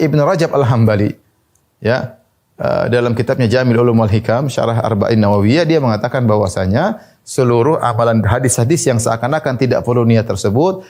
Ibnu Rajab Al-Hambali, ya, dalam kitabnya Jamil Ulum wal Hikam, Syarah Arba'in Nawawiyah, dia mengatakan bahwasanya seluruh amalan hadis-hadis yang seakan-akan tidak perlu niat tersebut,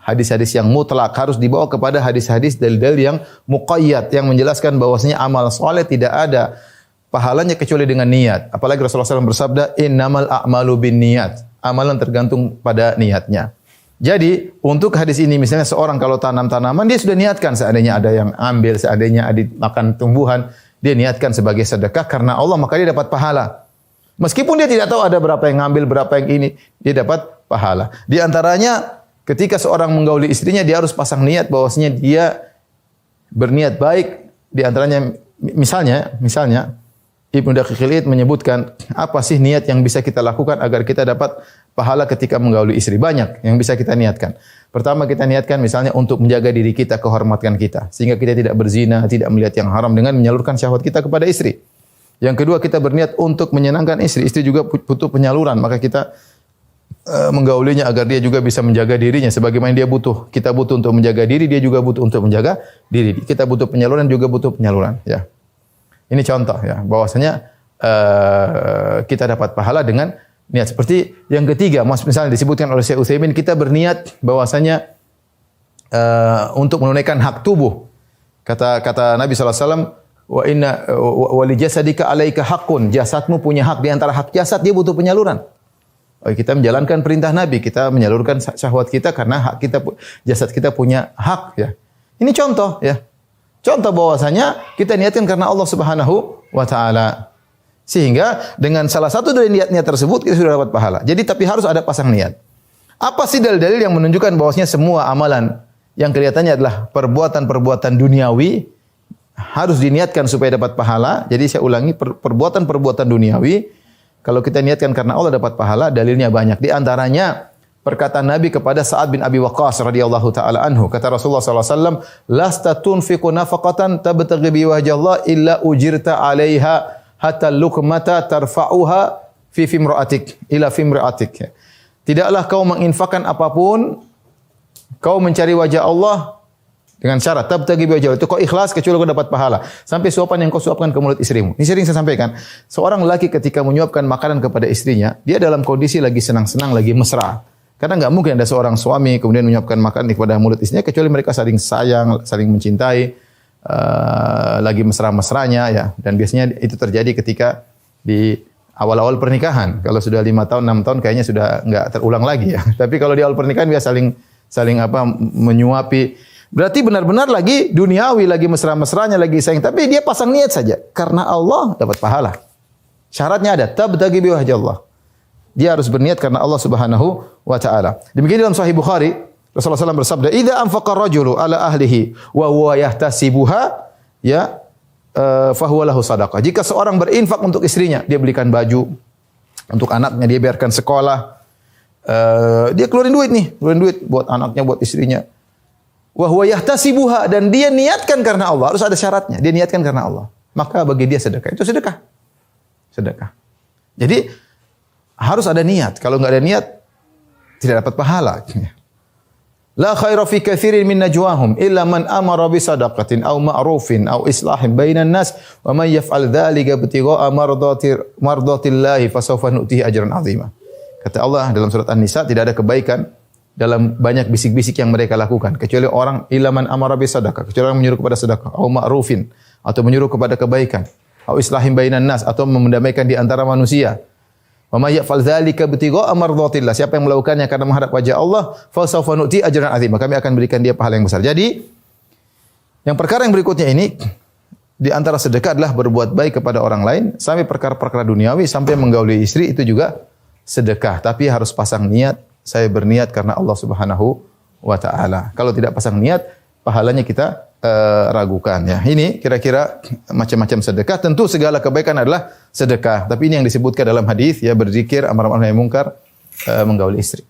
hadis-hadis yang mutlak harus dibawa kepada hadis-hadis dalil-dalil yang muqayyad, yang menjelaskan bahwasanya amal soleh tidak ada pahalanya kecuali dengan niat. Apalagi Rasulullah SAW bersabda, innamal a'malu bin niat. Amalan tergantung pada niatnya. Jadi, untuk hadis ini misalnya seorang kalau tanam tanaman, dia sudah niatkan seandainya ada yang ambil, seandainya ada makan tumbuhan, dia niatkan sebagai sedekah karena Allah, maka dia dapat pahala. Meskipun dia tidak tahu ada berapa yang ngambil, berapa yang ini, dia dapat pahala. Di antaranya, ketika seorang menggauli istrinya, dia harus pasang niat bahwasanya dia berniat baik. Di antaranya, misalnya, Ibnu Daqiqil Id menyebutkan, apa sih niat yang bisa kita lakukan agar kita dapat pahala ketika menggauli istri? Banyak yang bisa kita niatkan. Pertama, kita niatkan misalnya untuk menjaga diri kita, kehormatan kita, sehingga kita tidak berzina, tidak melihat yang haram dengan menyalurkan syahwat kita kepada istri. Yang kedua, kita berniat untuk menyenangkan istri. Istri juga butuh penyaluran, maka kita menggaulinya agar dia juga bisa menjaga dirinya. Sebagaimana kita butuh untuk menjaga diri, dia juga butuh untuk menjaga diri. Kita butuh penyaluran, juga butuh penyaluran. Ya. Ini contoh ya, bahwasanya kita dapat pahala dengan niat. Seperti yang ketiga, misalnya disebutkan oleh Syekh Utsaimin, kita berniat bahwasanya untuk menunaikan hak tubuh. Kata Nabi SAW, wa inna wa li jasadika alaika haqqun. Jasadmu punya hak, di antara hak jasad dia butuh penyaluran. Kita menjalankan perintah Nabi, kita menyalurkan syahwat kita karena hak kita, jasad kita punya hak ya. Ini contoh ya. Contoh bahwasanya kita niatkan karena Allah Subhanahu wa taala. Sehingga dengan salah satu dari niat-niat tersebut kita sudah dapat pahala. Jadi tapi harus ada pasang niat. Apa sih dalil-dalil yang menunjukkan bahwasanya semua amalan yang kelihatannya adalah perbuatan-perbuatan duniawi harus diniatkan supaya dapat pahala? Jadi saya ulangi, perbuatan-perbuatan duniawi kalau kita niatkan karena Allah dapat pahala, dalilnya banyak. Di antaranya perkataan Nabi kepada Sa'ad bin Abi Waqqas radhiyallahu taala anhu, kata Rasulullah sallallahu alaihi wasallam, "Lasta tunfiqu nafaqatan tabtaghi bi wajhillah illa ujirta 'alaiha hatta luqmata tarfa'uha fi fimra'atik ila fimra'atik." Tidaklah kau menginfakkan apapun, kau mencari wajah Allah dengan syarat tabtaghi bi wajhillah, itu kau ikhlas kecuali kau dapat pahala. Sampai suapan yang kau suapkan ke mulut istrimu. Ini sering saya sampaikan. Seorang laki ketika menyuapkan makanan kepada istrinya, dia dalam kondisi lagi senang-senang, lagi mesra. Karena enggak mungkin ada seorang suami kemudian menyiapkan makanan kepada mulut istrinya kecuali mereka saling sayang, saling mencintai, lagi mesra-mesranya ya. Dan biasanya itu terjadi ketika di awal-awal pernikahan. Kalau sudah 5 tahun, 6 tahun kayaknya sudah enggak terulang lagi ya. Tapi kalau di awal pernikahan biasa saling menyuapi. Berarti benar-benar lagi duniawi, lagi mesra-mesranya, lagi sayang. Tapi dia pasang niat saja karena Allah dapat pahala. Syaratnya ada tabtaghi bi wajhillah. Dia harus berniat karena Allah Subhanahu wa taala. Demikian dalam Sahih Bukhari, Rasulullah SAW bersabda, "Idza anfaqa ar-rajulu ala ahlihi wa huwa yahtasibuha, ya, fa huwa lahu shadaqah." Jika seorang berinfak untuk istrinya, dia belikan baju untuk anaknya, dia biarkan sekolah, dia keluarin duit buat anaknya, buat istrinya. Wa huwa yahtasibuha, dan dia niatkan karena Allah, harus ada syaratnya. Dia niatkan karena Allah. Maka bagi dia sedekah. Itu sedekah. Sedekah. Jadi harus ada niat. Kalau enggak ada niat, tidak dapat pahala. La khaira fi katsirin min najwahum illa man amara bi sadaqatin aw ma'rufin aw islahin bainan nas wa man yaf'al dzalika ibtigha'a mardatillahi fasawfa nu'tihi ajran 'azima. Kata Allah dalam surat An-Nisa, tidak ada kebaikan dalam banyak bisik-bisik yang mereka lakukan kecuali orang illa man amara bi sadaqah, kecuali orang menyuruh kepada sedekah, aw ma'rufin, atau menyuruh kepada kebaikan, aw islahin bainan nas, atau mendamaikan di antara manusia. Wa may yaf'al dzalika ibtigha'a mardhatillah. Siapa yang melakukannya karena menghadap wajah Allah, fa sawfa nu'ti ajran 'azima. Kami akan berikan dia pahala yang besar. Jadi, yang perkara yang berikutnya ini di antara sedekah adalah berbuat baik kepada orang lain, sampai perkara-perkara duniawi, sampai menggauli istri itu juga sedekah. Tapi harus pasang niat, saya berniat karena Allah Subhanahu wa taala. Kalau tidak pasang niat, pahalanya kita ragukan ya. Ini kira-kira macam-macam sedekah. Tentu segala kebaikan adalah sedekah. Tapi ini yang disebutkan dalam hadis ya, berzikir, amar ma'ruf nahi munkar, menggauli istri.